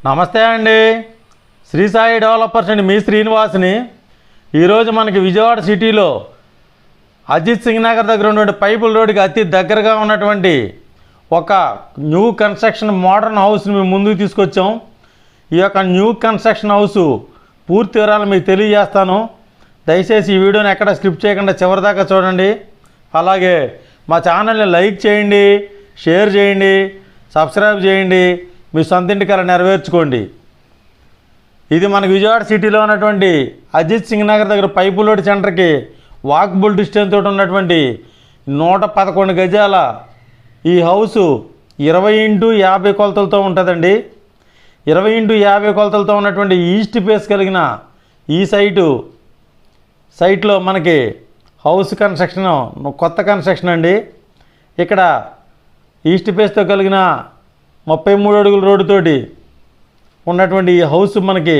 నమస్తే అండి. శ్రీ సాయి డెవలపర్స్ అండి, మీ శ్రీనివాస్ని. ఈరోజు మనకి విజయవాడ సిటీలో అజిత్ సింగ్ నగర్ దగ్గర ఉన్నటువంటి పైపుల్ రోడ్డుకి అతి దగ్గరగా ఉన్నటువంటి ఒక న్యూ కన్స్ట్రక్షన్ మోడర్న్ హౌస్ని మేము ముందుకు తీసుకొచ్చాం. ఈ యొక్క న్యూ కన్స్ట్రక్షన్ హౌస్ పూర్తి వివరాలు మీకు తెలియజేస్తాను. దయచేసి ఈ వీడియోని ఎక్కడ స్కిప్ చేయకుండా చివరిదాకా చూడండి. అలాగే మా ఛానల్ని లైక్ చేయండి, షేర్ చేయండి, సబ్స్క్రైబ్ చేయండి. మీ సొంత ఇంటి కల నెరవేర్చుకోండి. ఇది మనకు విజయవాడ సిటీలో ఉన్నటువంటి అజిత్ సింగ్ నగర్ దగ్గర పైపుల్ రోడ్ సెంటర్కి వాకబుల్ డిస్టెన్స్ తోటి ఉన్నటువంటి 111 గజాల ఈ హౌసు 20x50 కొలతలతో ఉంటుందండి. 20x50 కొలతలతో ఉన్నటువంటి ఈస్ట్ ఫేస్ కలిగిన ఈ సైట్లో మనకి హౌస్ కన్స్ట్రక్షన్ కొత్త కన్స్ట్రక్షన్ అండి. ఇక్కడ ఈస్ట్ ఫేస్తో కలిగిన 33 అడుగుల రోడ్డుతోటి ఉన్నటువంటి ఈ హౌస్ మనకి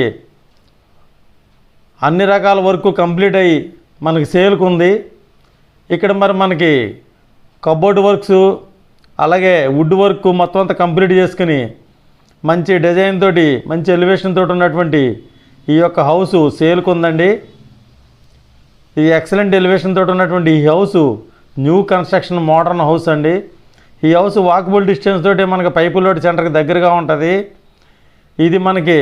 అన్ని రకాల వర్క్ కంప్లీట్ అయ్యి మనకి సేల్కు ఉంది. ఇక్కడ మనకి కబోర్డ్ వర్క్స్ అలాగే వుడ్ వర్క్ మొత్తం అంతా కంప్లీట్ చేసుకుని మంచి డిజైన్ తోటి మంచి ఎలివేషన్ తోటి ఉన్నటువంటి ఈ యొక్క హౌస్ సేల్కు ఉందండి. ఈ ఎక్సలెంట్ ఎలివేషన్ తోటి ఉన్నటువంటి ఈ house new construction modern house అండి. ఈ హౌస్ వాకబుల్ డిస్టెన్స్ తోటి మనకి పైపుల్ రోడ్ సెంటర్కి దగ్గరగా ఉంటుంది. ఇది మనకి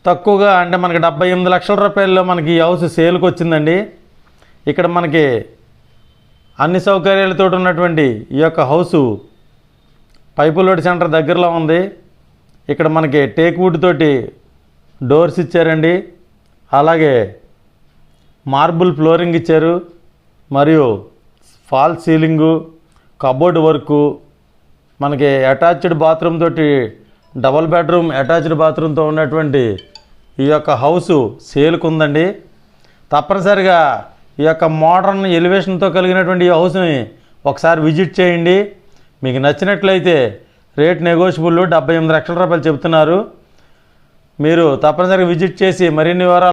తక్కువగా అంటే మనకి 78 లక్షల రూపాయల్లో మనకి ఈ హౌస్ సేల్కి వచ్చిందండి. ఇక్కడ మనకి అన్ని సౌకర్యాలతో ఉన్నటువంటి ఈ యొక్క హౌసు పైపుల్ రోడ్ సెంటర్ దగ్గరలో ఉంది. ఇక్కడ మనకి టేక్ వుడ్ తోటి డోర్స్ ఇచ్చారండి. అలాగే మార్బుల్ ఫ్లోరింగ్ ఇచ్చారు. మరియు ఫాల్ సీలింగు, కబోర్డ్ వర్కు, మనకి అటాచ్డ్ బాత్రూమ్ తోటి డబల్ బెడ్రూమ్ అటాచ్డ్ బాత్రూమ్తో ఉన్నటువంటి ఈ యొక్క హౌసు సేల్కు ఉందండి. తప్పనిసరిగా ఈ యొక్క మోడర్న్ ఎలివేషన్తో కలిగినటువంటి ఈ హౌస్ని ఒకసారి విజిట్ చేయండి. మీకు నచ్చినట్లయితే రేట్ నెగోషియబుల్ 78 లక్షల రూపాయలు చెబుతున్నారు. మీరు తప్పనిసరిగా విజిట్ చేసి మరిన్ని వివరాలు